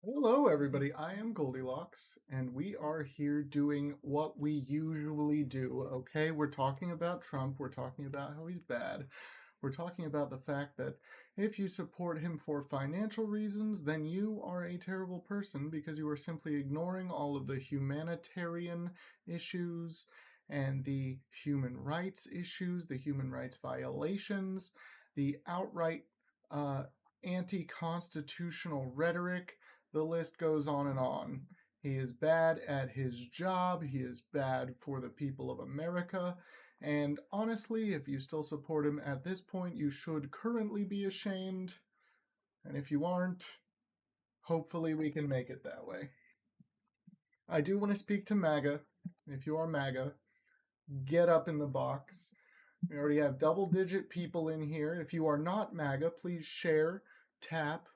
Hello, everybody. I am Goldilocks, and we are here doing what we usually do. Okay, we're talking about Trump. We're talking about how he's bad. We're talking about the fact that if you support him for financial reasons, then you are a terrible person because you are simply ignoring all of the humanitarian issues and the human rights issues, the human rights violations, the outright uh, anti constitutional rhetoric. The list goes on and on. He is bad at his job. He is bad for the people of America. And honestly, if you still support him at this point, you should currently be ashamed. And if you aren't, hopefully we can make it that way. I do want to speak to MAGA. If you are MAGA, get up in the box. We already have double digit people in here. If you are not MAGA, please share, tap,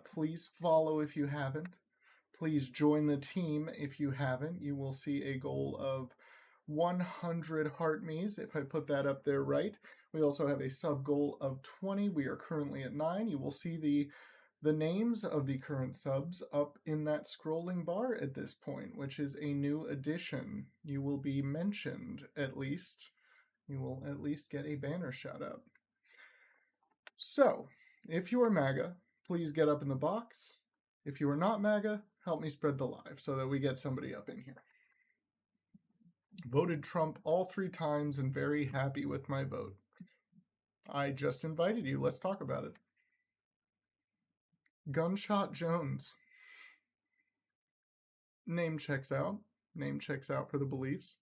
please follow if you haven't. Please join the team if you haven't. You will see a goal of 100 heart me's if I put that up there right. We also have a sub goal of 20. We are currently at 9. You will see the names of the current subs up in that scrolling bar at this point, which is a new addition. You will be mentioned at least. You will at least get a banner shout out. So, if you are MAGA, please get up in the box. If you are not MAGA, help me spread the live so that we get somebody up in here. Voted Trump all 3 times and very happy with my vote. I just invited you. Let's talk about it. Gunshot Jones. Name checks out. Name checks out for the beliefs.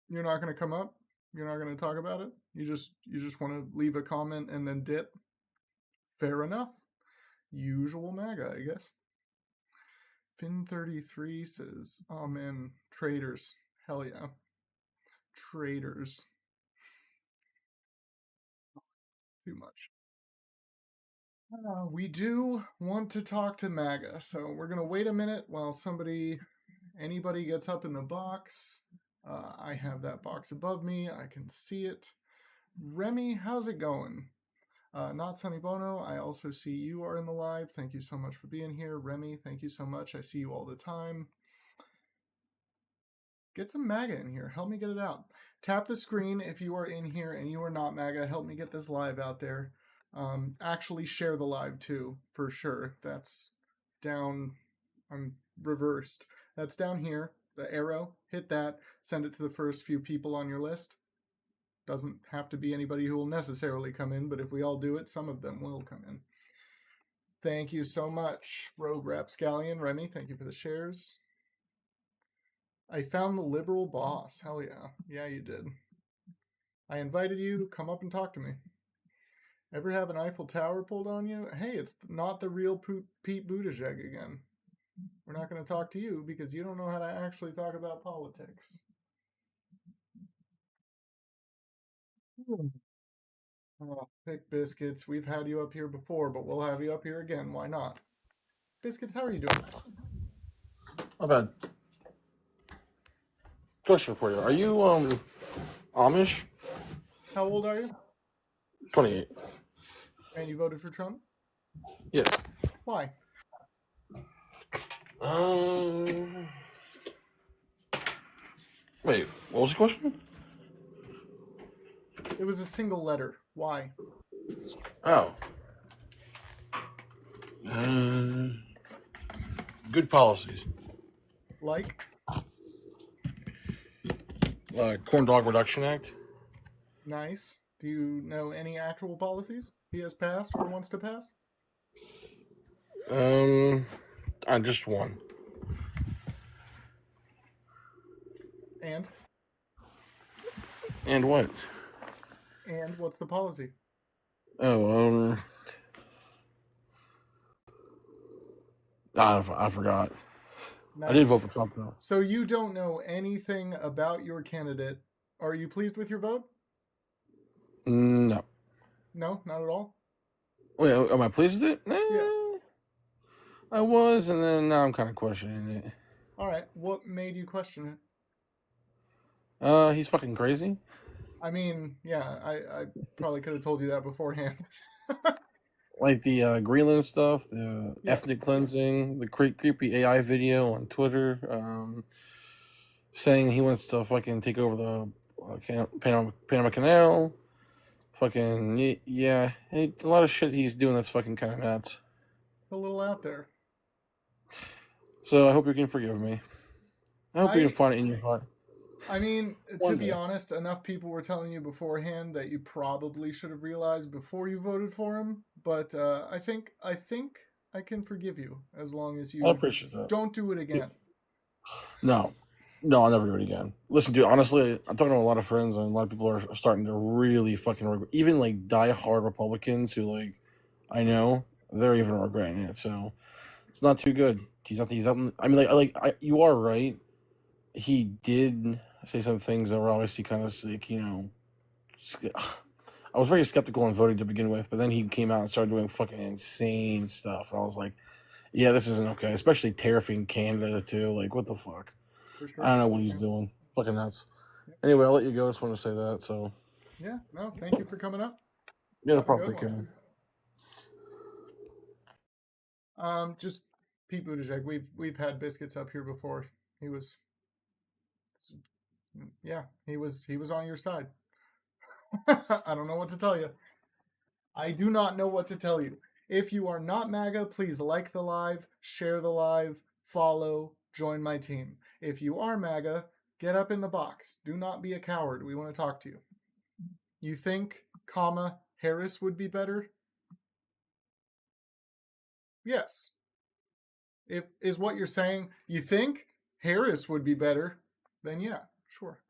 You're not going to come up? You're not going to talk about it? You just want to leave a comment and then dip? Fair enough. Usual MAGA, I guess. Fin33 says, amen. Traitors. Hell yeah. Traitors. Too much. We do want to talk to MAGA, so we're going to wait a minute while anybody gets up in the box. I have that box above me. I can see it. Remy, how's it going? Not Sunny Bono, I also see you are in the live. Thank you so much for being here. Remy, thank you so much. I see you all the time. Get some MAGA in here. Help me get it out. Tap the screen if you are in here and you are not MAGA. Help me get this live out there. Actually share the live too, for sure. That's down, I'm reversed. That's down here, the arrow, hit that, send it to the first few people on your list. Doesn't have to be anybody who will necessarily come in, but if we all do it, some of them will come in. Thank you so much, Rogue Rapscallion. Remy, thank you for the shares. I found the liberal boss. Hell yeah. Yeah, you did. I invited you. Come up and talk to me. Ever have an Eiffel Tower pulled on you? Hey, it's not the real Pete Buttigieg again. We're not going to talk to you because you don't know how to actually talk about politics. Oh, pick Biscuits. We've had you up here before, but we'll have you up here again. Why not? Biscuits, how are you doing? Not bad. Question for you. Are you Amish? How old are you? 28. And you voted for Trump? Yes. Why? Wait, what was the question? It was a single letter. Why? Oh. Good policies. Like? Corn Dog Reduction Act. Nice. Do you know any actual policies he has passed or wants to pass? Just one. And? And what? And what's the policy? Oh, I forgot. Nice. I did vote for Trump though. So you don't know anything about your candidate. Are you pleased with your vote? No. No, not at all. Wait, am I pleased with it? Yeah. I was, and then now I'm kind of questioning it. All right. What made you question it? He's fucking crazy. I mean, yeah, I probably could have told you that beforehand. like the Greenland stuff, the Yeah, ethnic cleansing, the creepy AI video on Twitter, saying he wants to fucking take over the Panama Canal. Fucking yeah, a lot of shit he's doing that's fucking kind of nuts. it's a little out there. So I hope you can forgive me. I hope you can I find it in your heart I mean, to one be day. honest, enough people were telling you beforehand that you probably should have realized before you voted for him. But I think I can forgive you as long as I you appreciate that. don't do it again. No, no, I'll never do it again. Listen, dude. Honestly, I'm talking to a lot of friends, and a lot of people are starting to really fucking regret. Even like diehard Republicans who like I know they're even regretting it. So it's not too good. He's not. He's not. I mean, you are right. He did say some things that were obviously kind of like I was very skeptical on voting to begin with, but then he came out and started doing fucking insane stuff, and I was like, yeah, this isn't okay. Especially tariffing Canada too. Like, what the fuck? For I sure. don't know what he's Yeah. doing. Fucking nuts. Yeah. Anyway, I'll let you go. I just want to say that. So Yeah. No, thank you for coming up. yeah, no Have a problem. good Take one. care. Just Pete Buttigieg. We've had biscuits up here before. He was, yeah, he was on your side. I don't know what to tell you. I do not know what to tell you. If you are not MAGA, please like the live, share the live, follow, join my team. If you are MAGA, get up in the box. Do not be a coward. We want to talk to you. You think, Harris would be better? Yes. If is what you're saying, you think Harris would be better, then yeah, sure.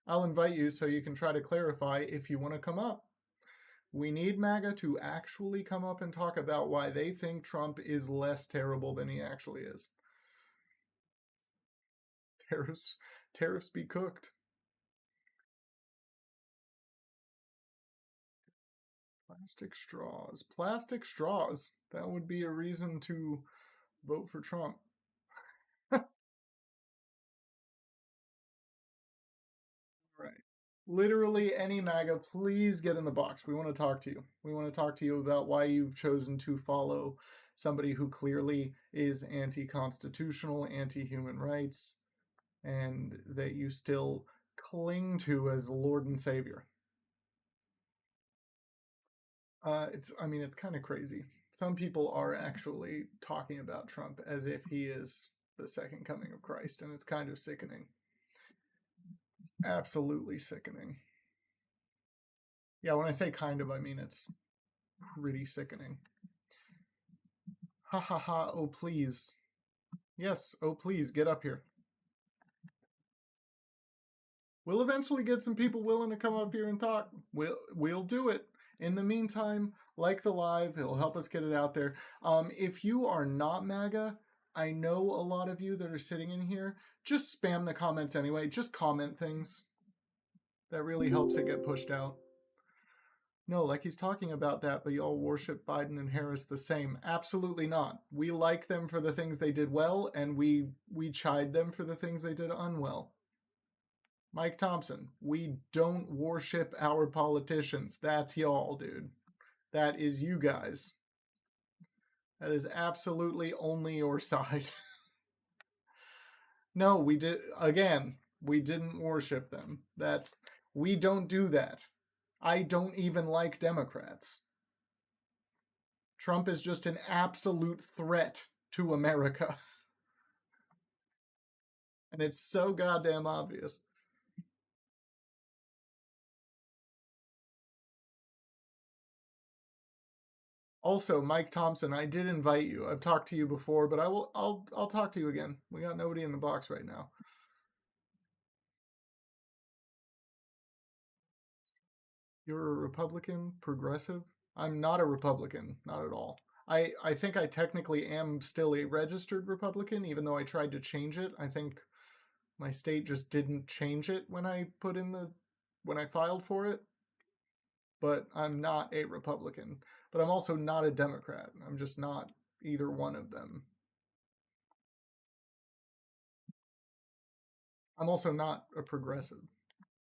I'll invite you so you can try to clarify if you want to come up. We need MAGA to actually come up and talk about why they think Trump is less terrible than he actually is. Tariffs, tariffs be cooked. Plastic straws. Plastic straws. That would be a reason to vote for Trump. Right. Literally any MAGA, please get in the box. We want to talk to you. We want to talk to you about why you've chosen to follow somebody who clearly is anti constitutional, anti human rights, and that you still cling to as Lord and Savior. It's kind of crazy. Some people are actually talking about Trump as if he is the second coming of Christ, and it's kind of sickening. It's absolutely sickening. Yeah, when I say kind of, I mean it's pretty sickening. Ha ha ha, oh please. Yes, oh please, get up here. We'll eventually get some people willing to come up here and talk. We'll do it. In the meantime, like the live, it'll help us get it out there. If you are not MAGA, I know a lot of you that are sitting in here. Just spam the comments anyway. Just comment things. That really helps it get pushed out. No, like he's talking about that, but y'all worship Biden and Harris the same. Absolutely not. We like them for the things they did well, and we chide them for the things they did unwell. Mike Thompson, we don't worship our politicians. That's y'all, dude. That is you guys. That is absolutely only your side. No, we did, again, we didn't worship them. We don't do that. I don't even like Democrats. Trump is just an absolute threat to America. And it's so goddamn obvious. Also, Mike Thompson, I did invite you. I've talked to you before, but I'll talk to you again. We got nobody in the box right now. You're a Republican, progressive? I'm not a Republican, not at all. I think I technically am still a registered Republican, even though I tried to change it. I think my state just didn't change it when I filed for it. But I'm not a Republican. But I'm also not a Democrat. I'm just not either one of them. I'm also not a progressive.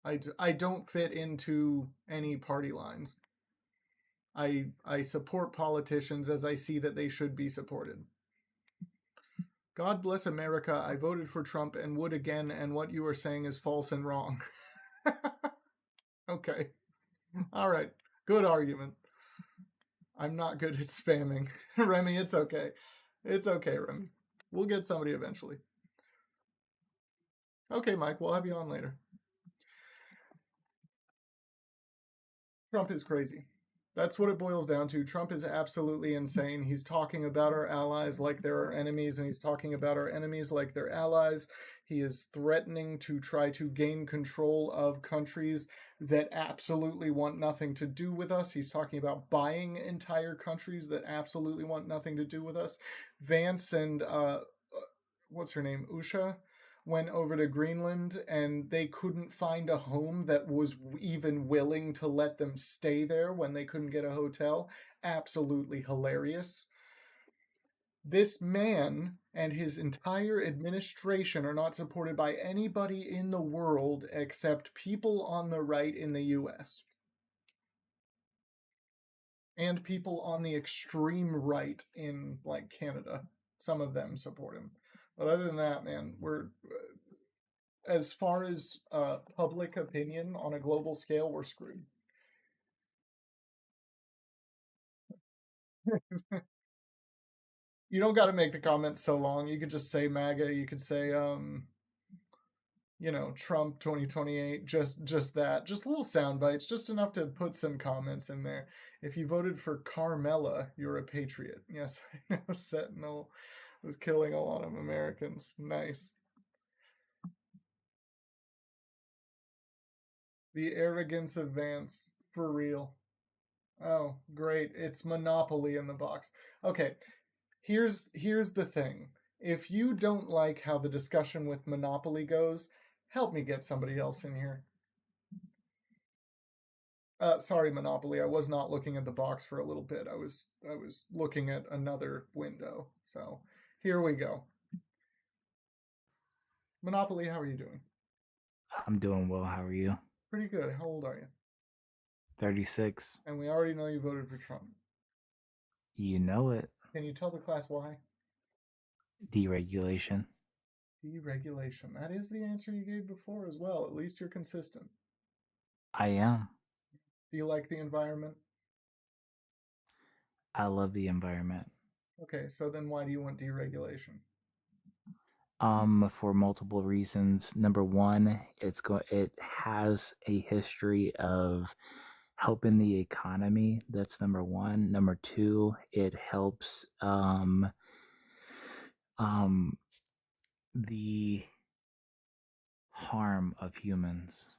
I don't fit into any party lines. I support politicians as I see that they should be supported. God bless America. I voted for Trump and would again, and what you are saying is false and wrong. Okay. All right. Good argument. I'm not good at spamming. Remy, it's okay. It's okay, Remy. We'll get somebody eventually. Okay, Mike, we'll have you on later. Trump is crazy. That's what it boils down to. Trump is absolutely insane. He's talking about our allies like they're our enemies, and he's talking about our enemies like they're allies. He is threatening to try to gain control of countries that absolutely want nothing to do with us. He's talking about buying entire countries that absolutely want nothing to do with us. Vance and what's her name? Usha went over to Greenland and they couldn't find a home that was even willing to let them stay there when they couldn't get a hotel. Absolutely hilarious. This man and his entire administration are not supported by anybody in the world except people on the right in the US and people on the extreme right in like Canada. Some of them support him. But other than that, man, we're as far as public opinion on a global scale, we're screwed. You don't got to make the comments so long. You could just say MAGA. You could say, Trump 2028. Just that. Just little sound bites. Just enough to put some comments in there. If you voted for Carmela, you're a patriot. Yes, I know. Sentinel was killing a lot of Americans. Nice. The arrogance of Vance. For real. Oh, great. It's Monopoly in the box. Okay, here's the thing. If you don't like how the discussion with Monopoly goes, help me get somebody else in here. Sorry, Monopoly. I was not looking at the box for a little bit. I was looking at another window. So here we go. Monopoly, how are you doing? I'm doing well. How are you? Pretty good. How old are you? 36. And we already know you voted for Trump. You know it. Can you tell the class why? Deregulation. Deregulation. That is the answer you gave before as well. At least you're consistent. I am. Do you like the environment? I love the environment. Okay, so then why do you want deregulation? For multiple reasons. Number one, it has a history of helping the economy. That's number one. Number two, it helps um the harm of humans.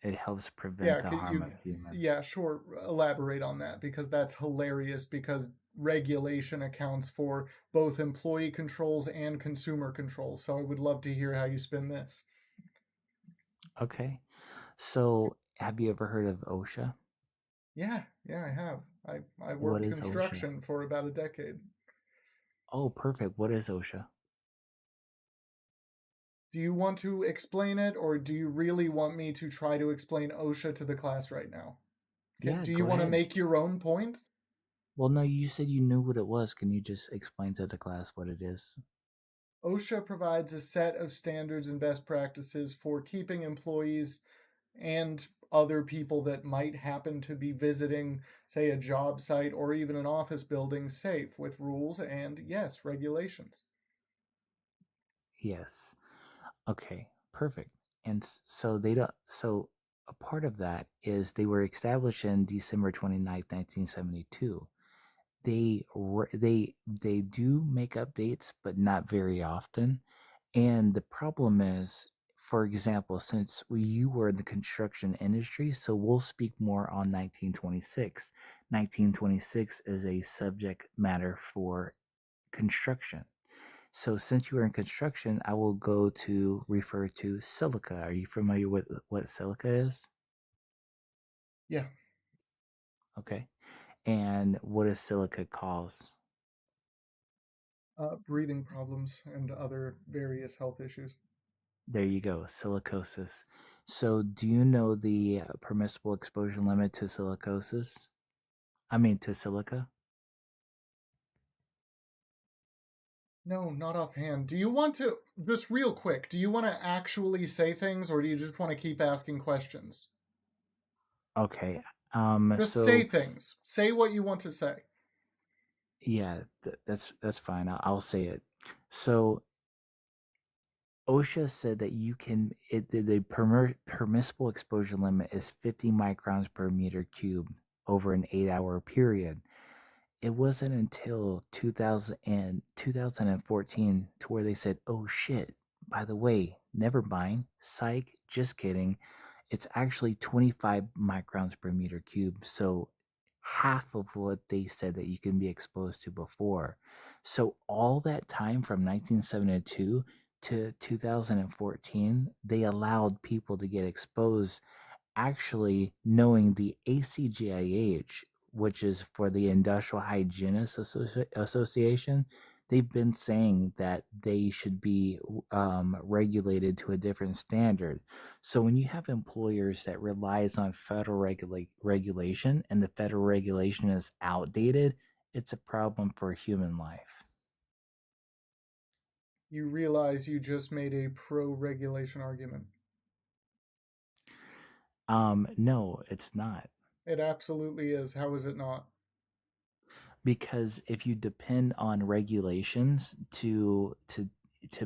It helps prevent Yeah, the could harm you of humans. yeah, sure, elaborate on that because that's hilarious because regulation accounts for both employee controls and consumer controls. So I would love to hear how you spin this. Okay. So, have you ever heard of OSHA? Yeah, yeah, I have. I What worked is OSHA? construction for about a decade. Oh, perfect. What is OSHA? Do you want to explain it or do you really want me to try to explain OSHA to the class right now? Yeah, Do you go want to ahead. make your own point? Well, no, you said you knew what it was. Can you just explain to the class what it is? OSHA provides a set of standards and best practices for keeping employees and other people that might happen to be visiting, say, a job site or even an office building safe with rules and, yes, regulations. Yes. Okay, perfect. And so they don't, so a part of that is they were established in December 29th, 1972. They do make updates, but not very often. And the problem is, for example, since you were in the construction industry, so we'll speak more on 1926. 1926 is a subject matter for construction. So since you were in construction, I will go to refer to silica. Are you familiar with what silica is? Yeah, Okay. And what does silica cause? breathing problems and other various health issues. There you go, silicosis. So, do you know the permissible exposure limit to silicosis? I mean, to silica? No, not offhand. Do you want to, just real quick, do you want to actually say things or do you just want to keep asking questions? Okay. Just say So things. Say what you want to say. yeah, that's fine. I'll say it. So OSHA said that you can the permissible exposure limit is 50 microns per meter cube over an 8-hour period. It wasn't until 2014 to where they said, "Oh shit, by the way, never mind. Psych, just kidding. It's actually 25 microns per meter cube." So half of what they said that you can be exposed to before. So all that time from 1972 to 2014, they allowed people to get exposed actually knowing the ACGIH, which is for the Industrial Hygienists Association. They've been saying that they should be regulated to a different standard. So when you have employers that relies on federal regulation and the federal regulation is outdated, it's a problem for human life. You realize you just made a pro regulation argument. No, it's not. It absolutely is. How is it not? Because if you depend on regulations to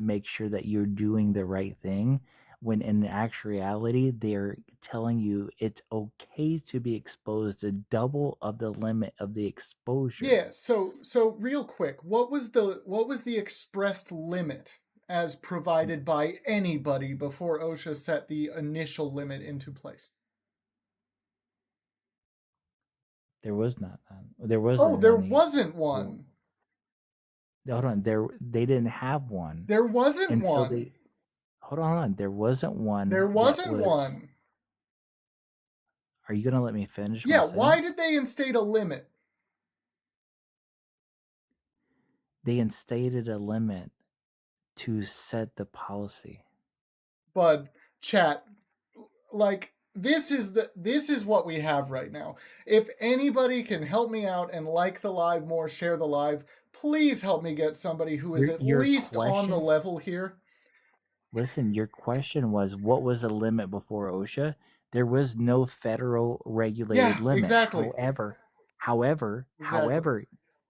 make sure that you're doing the right thing, when in actuality they're telling you it's okay to be exposed to double of the limit of the exposure. Yeah, so real quick, what was the expressed limit as provided by anybody before OSHA set the initial limit into place? There was not none. There Oh, wasn't there any. wasn't Well, one. hold on. They didn't have one There wasn't until one. they. Hold on. There wasn't There one that wasn't was. one. Are you gonna let me finish my Yeah, why sentence? did they instate a limit? They instated a limit to set the policy. Bud, chat, like this is what we have right now. If anybody can help me out and like the live more, share the live, please help me get somebody who is at Your least on the question, level here. listen, your question was what was the limit before OSHA? There was no federal regulated Yeah, limit. exactly. Exactly.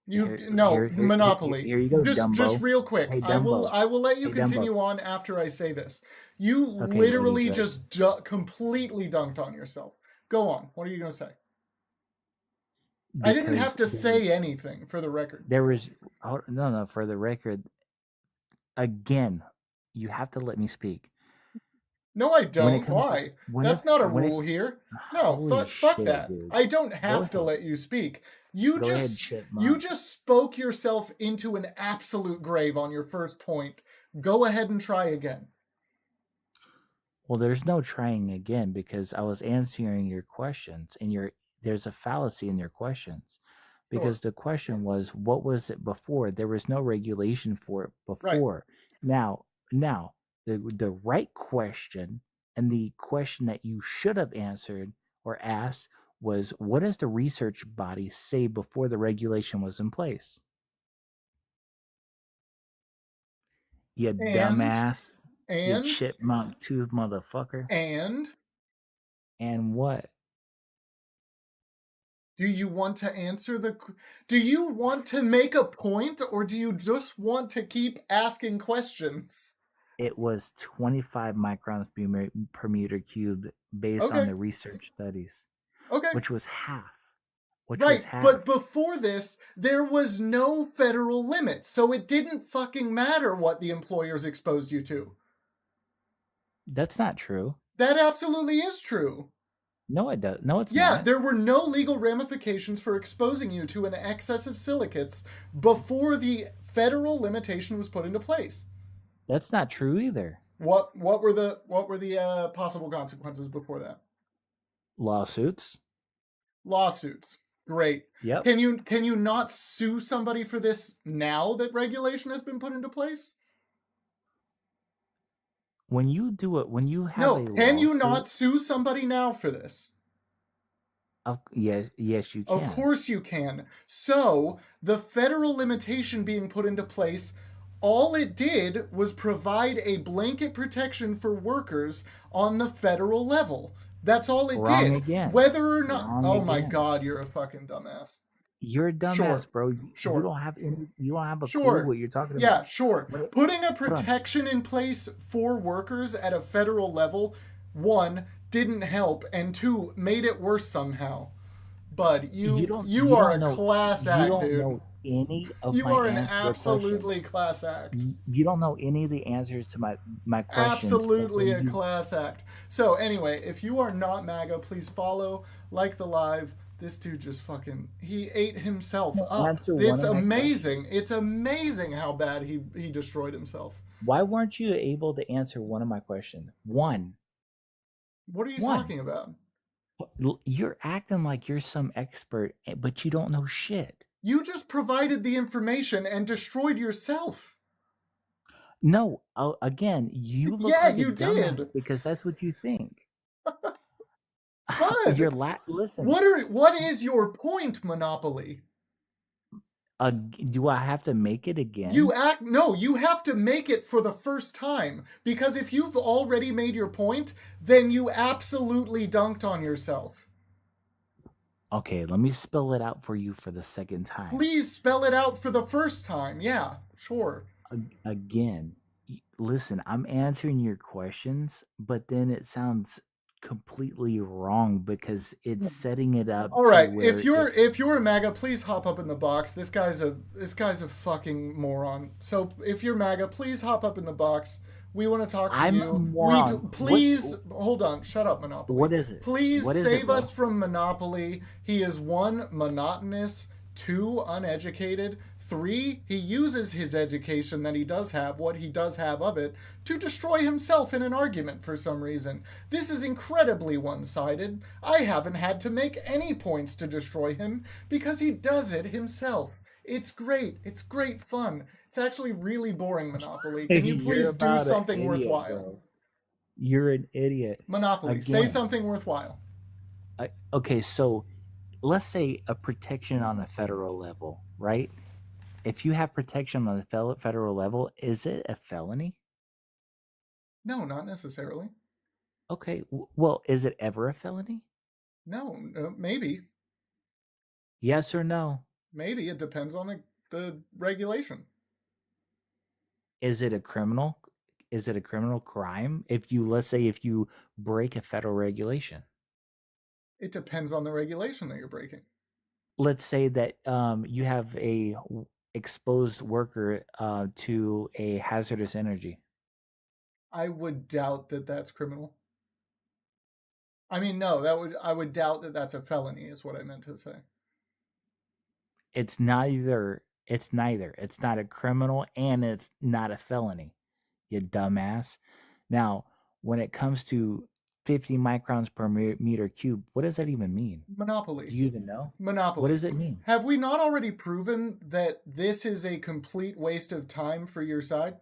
You've no monopoly. here you go, Just Dumbo. real quick. Hey, I will Dumbo. I will let you Hey, Dumbo. continue on after I say this. You Okay, Lady literally Good. just completely dunked on yourself. Go on. What are you going to say? I didn't have Because to say anything for the record. there was no, for the record, again, you have to let me speak. No, I When it don't. comes to Why? That's not a rule here. No, holy fuck shit, that. dude. I don't Go have to ahead. let you speak. You Go ahead, just Chipmunk. spoke yourself into an absolute grave on your first point. Go ahead and try again. Well, there's no trying again because I was answering your questions and there's a fallacy in your questions. Sure. Because the question was what was it before? There was no regulation for it Right. before. Now the right question and the question that you should have answered or asked was what does the research body say before the regulation was in place? You And dumbass, you and chipmunk tooth motherfucker. and And what? do you want to answer do you want to make a point or do you just want to keep asking questions? It was 25 microns per meter cubed based on Okay. the research studies, Okay. which was half. Right, but before this, there was no federal limit, so it didn't fucking matter what the employers exposed you to. That's not true. That absolutely is true. No, it does. No, it's Yeah, not. there were no legal ramifications for exposing you to an excess of silicates before the federal limitation was put into place. That's not true either. What were the possible consequences before that? Lawsuits. Lawsuits. Great. Yep. Can you not sue somebody for this now that regulation has been put into place? when you do it, when you have No, a can you lawsuit, not sue somebody now for this? yes, you Of can. course you can. So, the federal limitation being put into place, all it did was provide a blanket protection for workers on the federal level. That's all it Wrong did. again. Whether or not. Wrong Oh my again. god, you're a fucking dumbass. You're a Sure. dumbass, bro. You Sure. don't have any. You don't have a clue Sure. what you're talking Yeah, about. sure. Wait, Putting a hold on. protection in place for workers at a federal level, one, didn't help, and two, made it worse somehow. Bud, You you don't. you You are don't a know. class You act, don't dude. know any of You my are an answer absolutely questions. class act. You don't know any of the answers to my questions. But Absolutely then a you class act. So anyway, if you are not MAGA, please follow, like the live. This dude just fucking he ate himself up. answer one It's of my questions. amazing. It's amazing how bad he destroyed himself. Why weren't you able to answer one of my questions? One. What are you One. talking about? You're acting like you're some expert, but you don't know shit. You just provided the information and destroyed yourself. No, again, you look Yeah, like a you dumbass did. because that's what you think. Bud, Listen. what is your point, Monopoly? Do I have to make it again? You have to make it for the first time, because if you've already made your point, then you absolutely dunked on yourself. Okay, let me spell it out for you for the second time. Please spell it out for the first time. Yeah, sure. Again, listen, I'm answering your questions, but then it sounds completely wrong because it's setting it up All to right, where if you're a MAGA, please hop up in the box. This guy's a fucking moron. So if you're MAGA, please hop up in the box. We want to talk to I'm a you. moron. Please hold on. Shut up, Monopoly. What is it? Please What is save it, bro? us from Monopoly. He is one, monotonous, two, uneducated, three, he uses his education that he does have, what he does have of it, to destroy himself in an argument for some reason. This is incredibly one-sided. I haven't had to make any points to destroy him because he does it himself. It's great. It's great fun. It's actually really boring, Monopoly. Can you please do something worthwhile? Bro. You're an idiot. Monopoly, say something worthwhile. Okay, so let's say a protection on a federal level, right? If you have protection on the federal level, is it a felony? No, not necessarily. Okay, well, is it ever a felony? No, maybe. Yes or no? Maybe. It depends on the regulation. Is it a criminal? Is it a criminal crime if you, let's say, if you break a federal regulation? It depends on the regulation that you're breaking. Let's say that you have a exposed worker to a hazardous energy. I would doubt that that's criminal. I mean, no, I would doubt that that's a felony, is what I meant to say. It's neither. It's neither. It's not a criminal and it's not a felony, you dumbass. Now, when it comes to 50 microns per meter cube, what does that even mean? Monopoly. Do you even know? Monopoly. What does it mean? Have we not already proven that this is a complete waste of time for your side?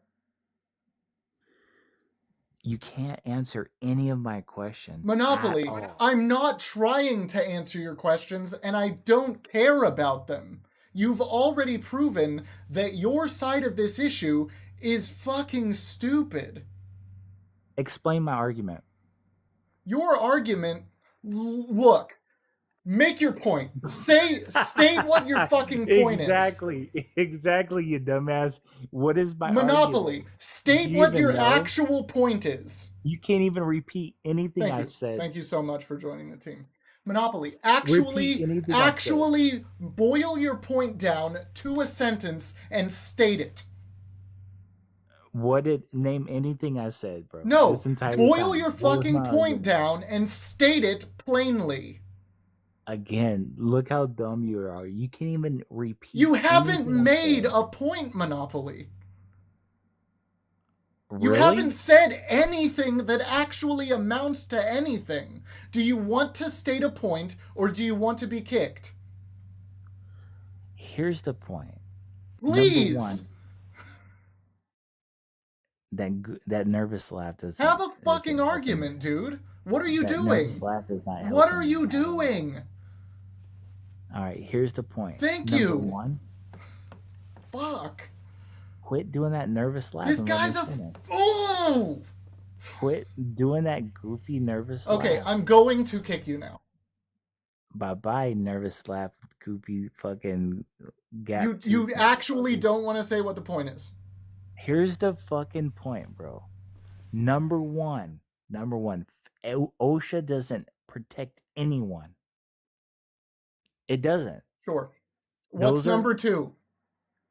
You can't answer any of my questions. Monopoly, I'm not trying to answer your questions, and I don't care about them. You've already proven that your side of this issue is fucking stupid. Explain my argument. Your argument, look, make your point. State what your fucking point is. Exactly, you dumbass. What is my Monopoly? Argument? State what your actual point is. You can't even repeat anything I've said. Thank you so much for joining the team. Monopoly, actually boil your point down to a sentence and state it. Name anything I said, bro? No, boil your fucking point down and state it plainly. Again, look how dumb you are. You can't even repeat. You haven't made a point, Monopoly. Really? You haven't said anything that actually amounts to anything. Do you want to state a point or do you want to be kicked? Here's the point. Please. that nervous laugh doesn't Have a fucking help argument, dude. What are you That nervous doing? laugh does not What help are you anyone. doing? All right, here's the point. Thank Number you. one, Fuck. quit doing that nervous laugh This and let me guy's a finish. fool. Quit doing that goofy nervous Okay, laugh. I'm going to kick you now. Bye, nervous laugh, goofy fucking gap. You actually don't want to say what the point is. Here's the fucking point, bro. Number one, OSHA doesn't protect anyone. It doesn't. Sure. What's Those are number two?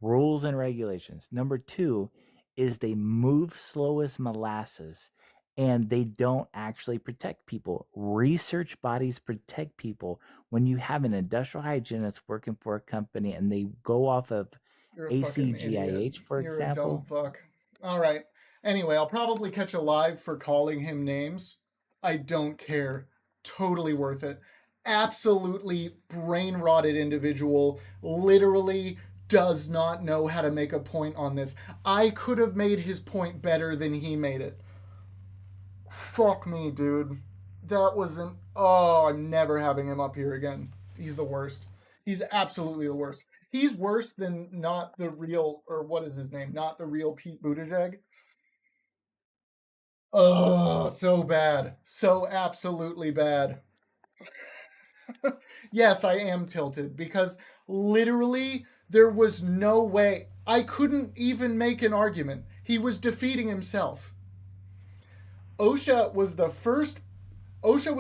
rules and regulations. Number two is they move slow as molasses and they don't actually protect people. Research bodies protect people. When you have an industrial hygienist working for a company and they go off of You're a fucking ACGIH, idiot. for You're example. a dumb fuck. All right. Anyway, I'll probably catch a live for calling him names. I don't care. Totally worth it. Absolutely brain rotted individual. Literally does not know how to make a point on this. I could have made his point better than he made it. Fuck me, dude. That wasn't. Oh, I'm never having him up here again. He's the worst. He's absolutely the worst. He's worse than not the real, or what is his name? Not the real Pete Buttigieg. Oh, so bad. So absolutely bad. Yes, I am tilted because literally there was no way. I couldn't even make an argument. He was defeating himself. OSHA was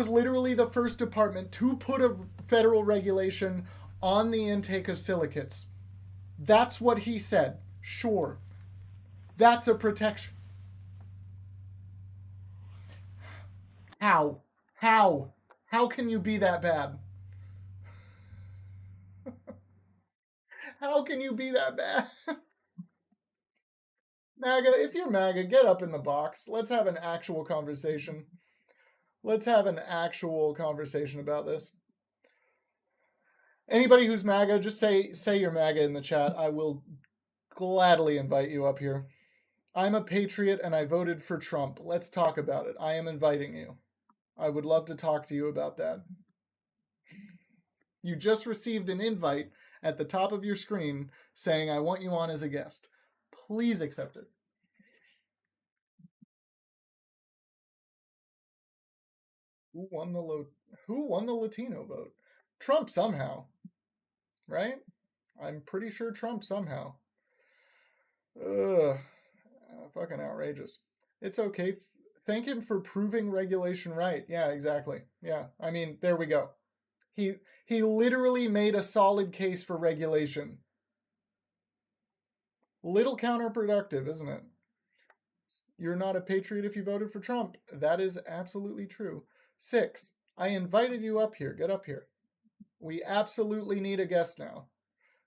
literally the first department to put a federal regulation on the intake of silicates. That's what he said. Sure. That's a protection. How? How can you be that bad? How can you be that bad? MAGA, if you're MAGA, get up in the box. Let's have an actual conversation. Let's have an actual conversation about this. Anybody who's MAGA, just say you're MAGA in the chat. I will gladly invite you up here. I'm a patriot and I voted for Trump. Let's talk about it. I am inviting you. I would love to talk to you about that. You just received an invite at the top of your screen saying, I want you on as a guest. Please accept it. Who won the Latino vote? Trump somehow, right? I'm pretty sure Trump somehow. Ugh, fucking outrageous. It's okay. Thank him for proving regulation right. Yeah, exactly. Yeah, I mean, there we go. He literally made a solid case for regulation. Little counterproductive, isn't it? You're not a patriot if you voted for Trump. That is absolutely true. 6, I invited you up here. Get up here. We absolutely need a guest now.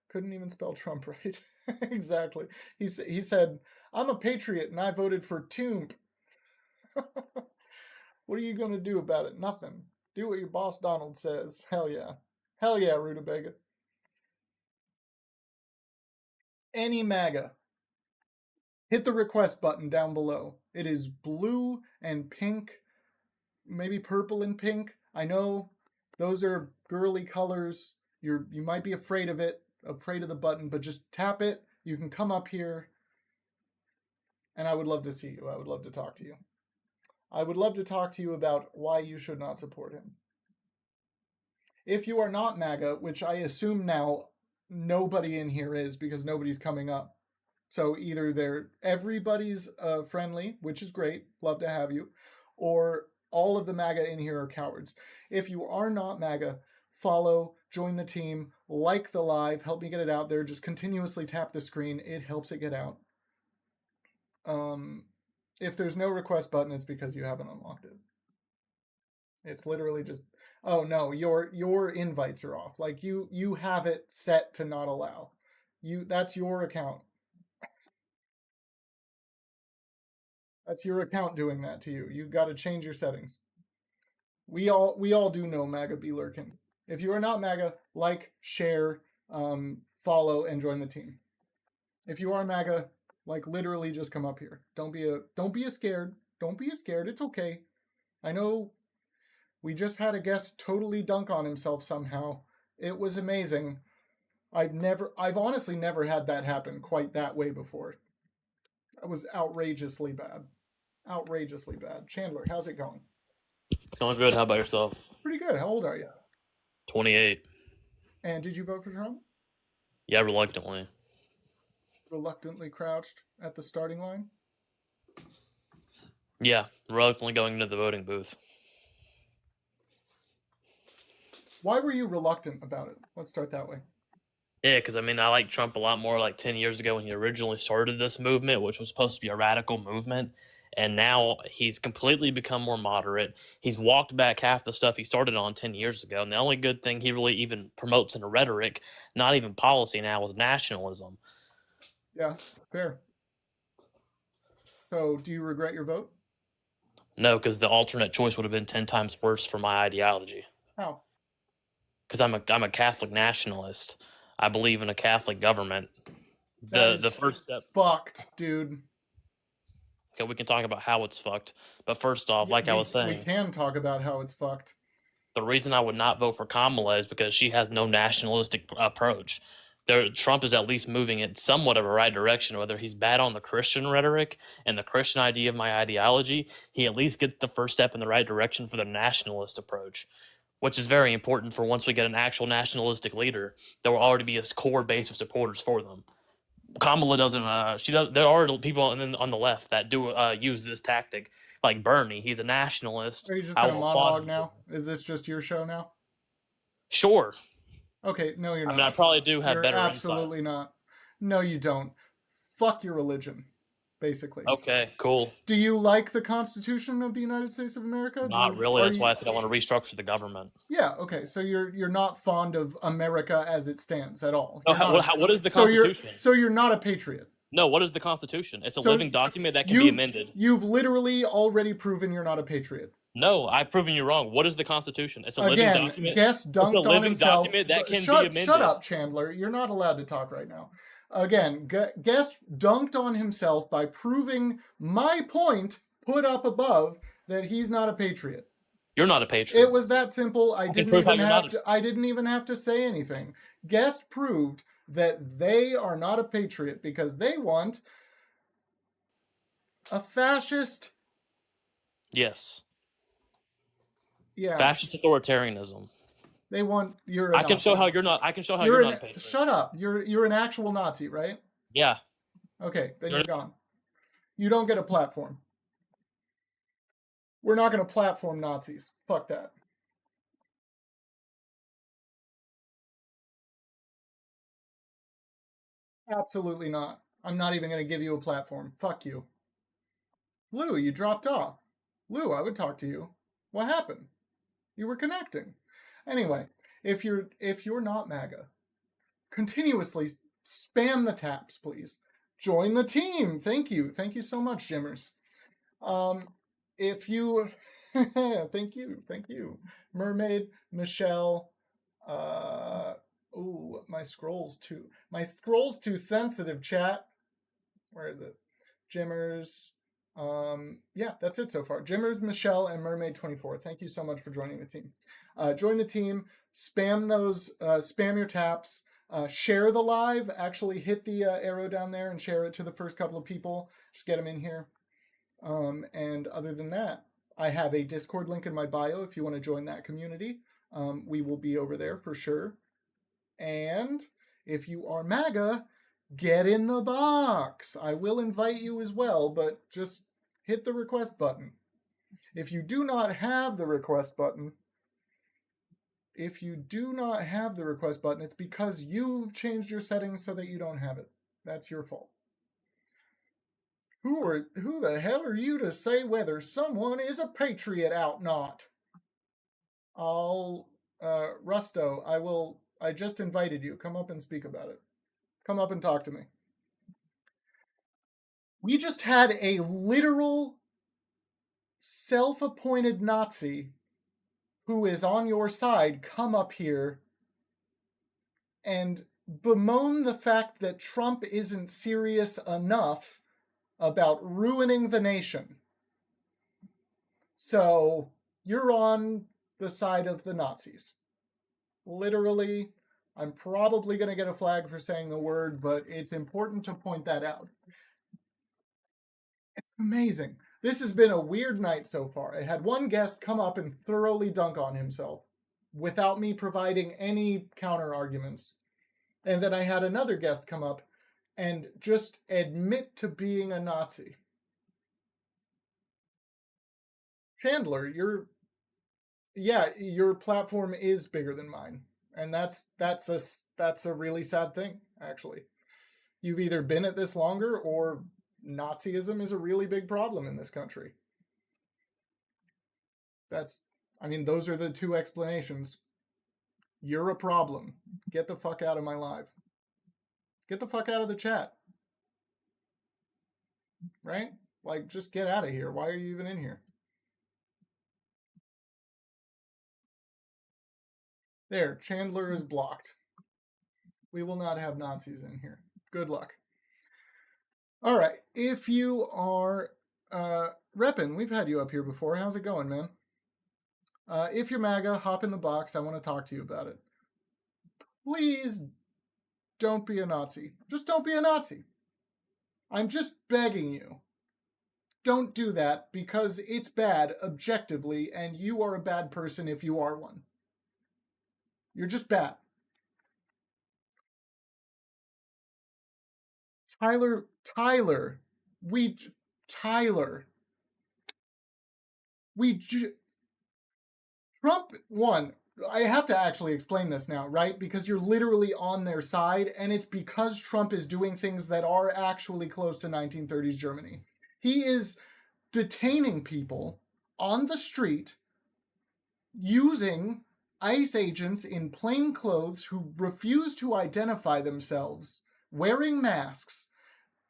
Couldn't even spell Trump right. Exactly. He said, I'm a patriot and I voted for Tomb. What are you going to do about it? Nothing. Do what your boss Donald says. Hell yeah. Hell yeah, Rutabaga. Any MAGA. Hit the request button down below. It is blue and pink, maybe purple and pink. I know those are girly colors. You might be afraid of it, afraid of the button, but just tap it. You can come up here, and I would love to see you. I would love to talk to you. I would love to talk to you about why you should not support him. If you are not MAGA, which I assume now nobody in here is because nobody's coming up. So either everybody's friendly, which is great, love to have you, or all of the MAGA in here are cowards. If you are not MAGA, follow, join the team, like the live, help me get it out there. Just continuously tap the screen. It helps it get out. If there's no request button, it's because you haven't unlocked it. It's literally just, oh no, your invites are off. Like you have it set to not allow. That's your account. That's your account doing that to you. You've got to change your settings. We all do know MAGA be lurking. If you are not MAGA, like, share, follow, and join the team. If you are MAGA, Like literally just come up here. Don't be a scared. Don't be a scared. It's okay. I know we just had a guest totally dunk on himself somehow. It was amazing. I've honestly never had that happen quite that way before. That was outrageously bad. Outrageously bad. Chandler, how's it going? It's going good. How about yourself? Pretty good. How old are you? 28. And did you vote for Trump? Yeah, reluctantly. Reluctantly crouched at the starting line? Yeah, reluctantly going into the voting booth. Why were you reluctant about it? Let's start that way. Yeah, because I like Trump a lot more like 10 years ago when he originally started this movement, which was supposed to be a radical movement. And now he's completely become more moderate. He's walked back half the stuff he started on 10 years ago. And the only good thing he really even promotes in a rhetoric, not even policy now, is nationalism. Yeah, fair. So, do you regret your vote? No, because the alternate choice would have been 10 times worse for my ideology. How? Because I'm a Catholic nationalist. I believe in a Catholic government. The first step. Fucked, dude. Okay, we can talk about how it's fucked. But first off, I was saying, we can talk about how it's fucked. The reason I would not vote for Kamala is because she has no nationalistic approach. Trump is at least moving in somewhat of a right direction. Whether he's bad on the Christian rhetoric and the Christian idea of my ideology, he at least gets the first step in the right direction for the nationalist approach, which is very important for once we get an actual nationalistic leader, there will already be a core base of supporters for them. Kamala doesn't. She does. There are people on the left that do use this tactic, like Bernie. He's a nationalist. Are you just going to monologue now? Is this just your show now? Sure. Okay, no, you're not. I probably do have better insight. Absolutely not. No, you don't. Fuck your religion, basically. Okay, cool. Do you like the Constitution of the United States of America? Not really. That's why I said I want to restructure the government. Yeah. Okay. So you're not fond of America as it stands at all. No, what is the Constitution? So you're not a patriot. No. What is the Constitution? It's a living document that can be amended. You've literally already proven you're not a patriot. No, I've proven you wrong. What is the Constitution? It's a living document. Guest dunked on himself. Document that can be amended. Shut up, Chandler. You're not allowed to talk right now. Again, Guest dunked on himself by proving my point put up above that he's not a patriot. You're not a patriot. It was that simple. I didn't even have to say anything. Guest proved that they are not a patriot because they want a fascist. Yes. Yeah. Fascist authoritarianism. They want I can show how you're not. I can show how you're not a patriot. Shut up. You're an actual Nazi, right? Yeah. Okay, then you're gone. You don't get a platform. We're not going to platform Nazis. Fuck that. Absolutely not. I'm not even going to give you a platform. Fuck you. Lou, you dropped off. Lou, I would talk to you. What happened? You were connecting. Anyway, if you're not MAGA, continuously spam the taps, please. Join the team. Thank you. Thank you so much, Jimmers. If you thank you. Mermaid, Michelle, my scroll's too sensitive, chat. Where is it? Jimmers. Yeah, that's it so far. Jimmers, Michelle, and Mermaid24. Thank you so much for joining the team. Join the team. Spam your taps. Share the live. Actually hit the arrow down there and share it to the first couple of people. Just get them in here. And other than that, I have a Discord link in my bio if you want to join that community. We will be over there for sure. And if you are MAGA, get in the box. I will invite you as well, but just hit the request button. If you do not have the request button, it's because you've changed your settings so that you don't have it. That's your fault. Who the hell are you to say whether someone is a patriot out not? Rusto, I just invited you. Come up and speak about it. Come up and talk to me. We just had a literal self-appointed Nazi who is on your side come up here and bemoan the fact that Trump isn't serious enough about ruining the nation. So you're on the side of the Nazis. Literally, I'm probably going to get a flag for saying the word, but it's important to point that out. It's amazing. This has been a weird night so far. I had one guest come up and thoroughly dunk on himself without me providing any counter arguments. And then I had another guest come up and just admit to being a Nazi. Chandler, your platform is bigger than mine. And that's a really sad thing, actually. You've either been at this longer or Nazism is a really big problem in this country. Those are the two explanations. You're a problem. Get the fuck out of my live. Get the fuck out of the chat. Right? Like, just get out of here. Why are you even in here? There, Chandler is blocked. We will not have Nazis in here. Good luck. All right, if you are Reppin, we've had you up here before. How's it going, man? If you're MAGA, hop in the box. I want to talk to you about it. Please don't be a Nazi. Just don't be a Nazi. I'm just begging you. Don't do that because it's bad objectively, and you are a bad person if you are one. You're just bad. Tyler, Trump won. I have to actually explain this now, right? Because you're literally on their side, and it's because Trump is doing things that are actually close to 1930s Germany. He is detaining people on the street using ICE agents in plain clothes who refuse to identify themselves, wearing masks.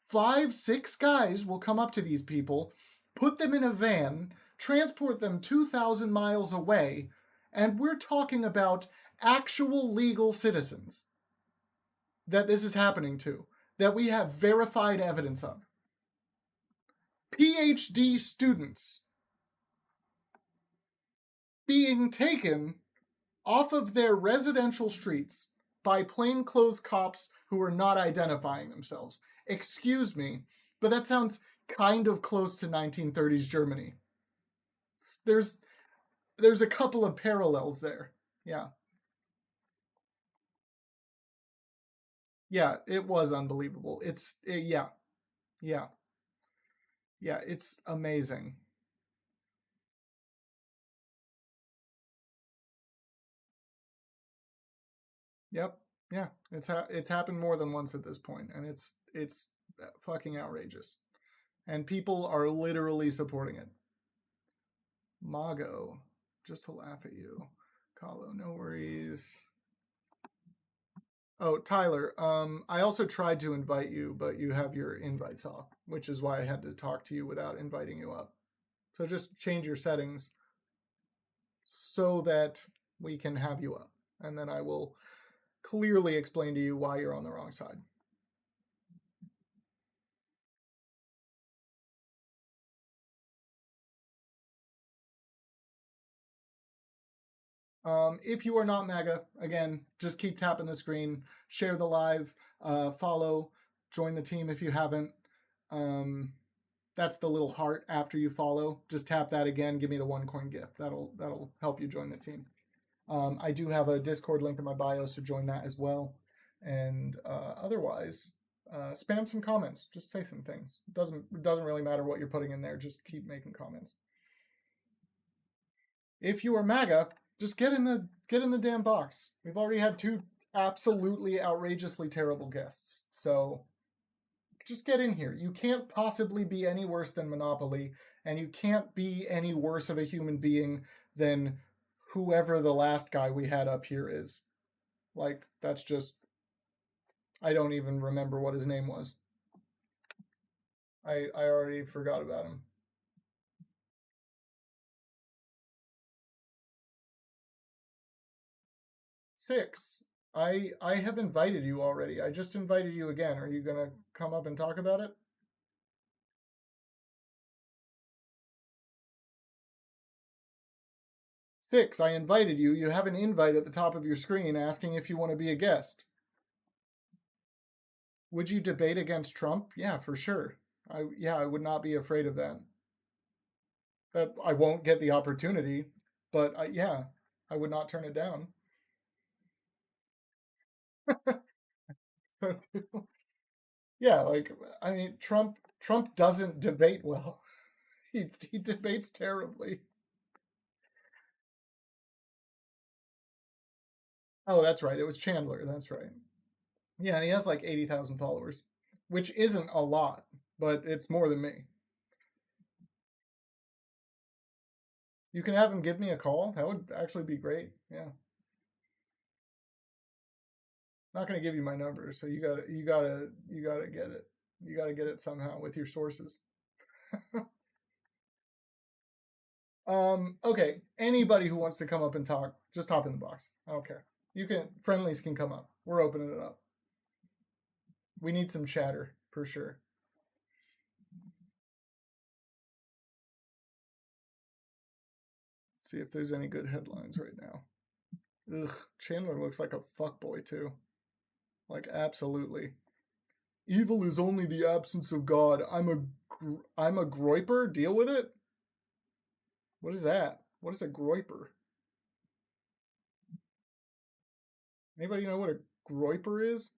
5, 6 guys will come up to these people, put them in a van, transport them 2,000 miles away, and we're talking about actual legal citizens that this is happening to, that we have verified evidence of. PhD students being taken off of their residential streets by plainclothes cops who are not identifying themselves. Excuse me, but that sounds kind of close to 1930s Germany. There's a couple of parallels there. Yeah. Yeah, it was unbelievable. Yeah, it's amazing. Yep. Yeah, it's happened more than once at this point, and it's fucking outrageous. And people are literally supporting it. Mago, just to laugh at you. Kahlo, no worries. Oh, Tyler, I also tried to invite you, but you have your invites off, which is why I had to talk to you without inviting you up. So just change your settings so that we can have you up. And then I will clearly explain to you why you're on the wrong side. If you are not MAGA, again, just keep tapping the screen, share the live, follow, join the team if you haven't. That's the little heart after you follow. Just tap that again. Give me the 1 coin gift. That'll help you join the team. I do have a Discord link in my bio, so join that as well. And otherwise, spam some comments. Just say some things. It doesn't really matter what you're putting in there. Just keep making comments. If you are MAGA, just get in the damn box. We've already had 2 absolutely outrageously terrible guests. So just get in here. You can't possibly be any worse than Monopoly, and you can't be any worse of a human being than whoever the last guy we had up here is. Like, that's just... I don't even remember what his name was. I already forgot about him. Six. I have invited you already. I just invited you again. Are you gonna come up and talk about it? Six, I invited you. You have an invite at the top of your screen asking if you want to be a guest. Would you debate against Trump? Yeah, for sure. I would not be afraid of that. That I won't get the opportunity, but yeah, I would not turn it down. Yeah, like I mean, Trump doesn't debate well. He debates terribly. Oh, that's right. It was Chandler. That's right. Yeah, and he has like 80,000 followers, which isn't a lot, but it's more than me. You can have him give me a call. That would actually be great. Yeah. Not going to give you my number, so you got to get it. You got to get it somehow with your sources. Okay, anybody who wants to come up and talk, just hop in the box. I don't care. You can friendlies can come up. We're opening it up. We need some chatter for sure. Let's see if there's any good headlines right now. Ugh, Chandler looks like a fuckboy too. Like absolutely. Evil is only the absence of God. I'm a groiper. Deal with it. What is that? What is a groiper? Anybody know what a groiper is?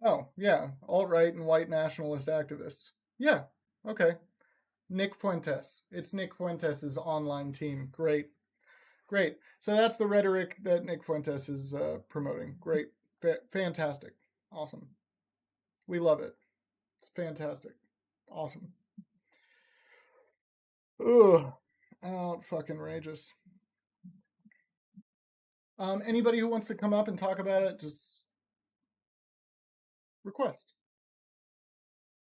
Oh, yeah. Alt-right and white nationalist activists. Yeah. Okay. Nick Fuentes. It's Nick Fuentes' online team. Great. Great. So that's the rhetoric that Nick Fuentes is promoting. Great. Fantastic. Awesome. We love it. It's fantastic. Awesome. Ugh. Out fucking rageous. Anybody who wants to come up and talk about it, just request.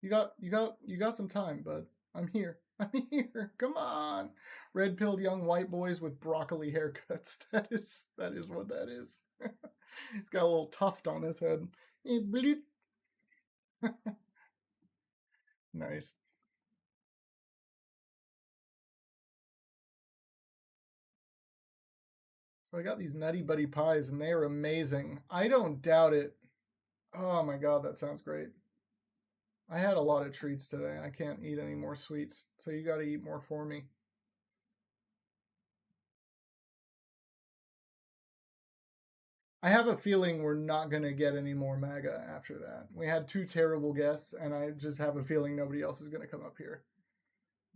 You got some time, bud. I'm here. I'm here. Come on. Red pilled young white boys with broccoli haircuts. That is what that is. He's got a little tuft on his head. Nice. So I got these Nutty Buddy pies and they are amazing. I don't doubt it. Oh my god, that sounds great. I had a lot of treats today. I can't eat any more sweets. So you got to eat more for me. I have a feeling we're not going to get any more MAGA after that. We had two terrible guests, and I just have a feeling nobody else is going to come up here.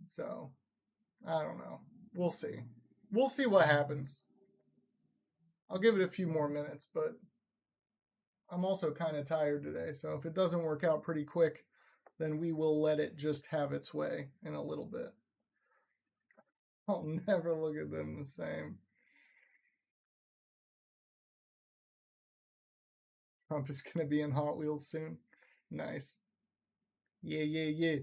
So, I don't know. We'll see. We'll see what happens. I'll give it a few more minutes, but I'm also kind of tired today. So, if it doesn't work out pretty quick, then we will let it just have its way in a little bit. I'll never look at them the same. I'm just going to be in Hot Wheels soon. Nice. Yeah, yeah,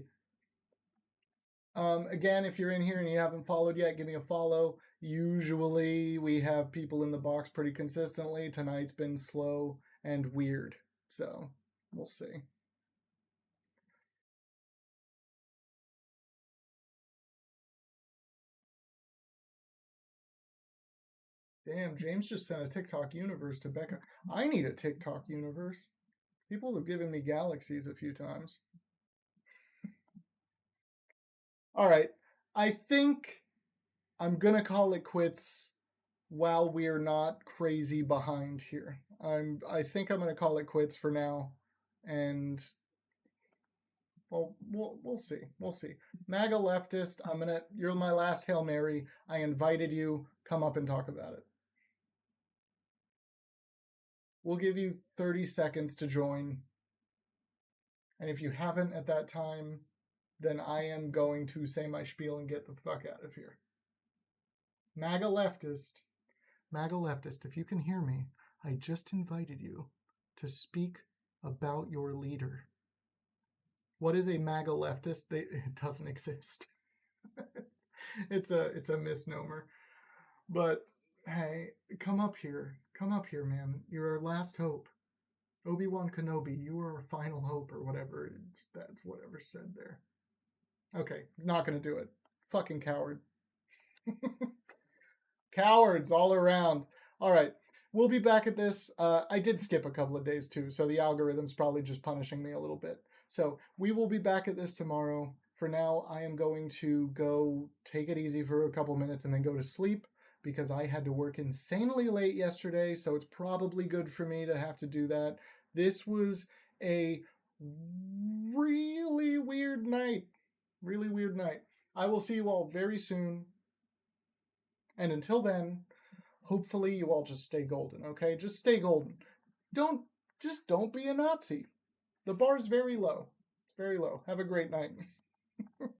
yeah. Again, if you're in here and you haven't followed yet, give me a follow. Usually we have people in the box pretty consistently. Tonight's been slow and weird. So we'll see. Damn, James just sent a TikTok universe to Becca. I need a TikTok universe. People have given me galaxies a few times. All right. I think I'm going to call it quits while we're not crazy behind here. I think I'm going to call it quits for now. And well, we'll see. We'll see. MAGA leftist, you're my last Hail Mary. I invited you. Come up and talk about it. We'll give you 30 seconds to join. And if you haven't at that time, then I am going to say my spiel and get the fuck out of here. MAGA leftist, if you can hear me, I just invited you to speak about your leader. What is a MAGA leftist? It doesn't exist. It's a misnomer. But hey, come up here, man. You're our last hope. Obi-Wan Kenobi, you are our final hope, or whatever. That's whatever said there. Okay, he's not gonna do it. Fucking coward. Cowards all around. All right, we'll be back at this. I did skip a couple of days too, so the algorithm's probably just punishing me a little bit. So we will be back at this tomorrow. For now, I am going to go take it easy for a couple minutes and then go to sleep because I had to work insanely late yesterday, so it's probably good for me to have to do that. This was a really weird night. Really weird night. I will see you all very soon. And until then, hopefully you all just stay golden, okay? Just stay golden. Don't be a Nazi. The bar's very low. It's very low. Have a great night.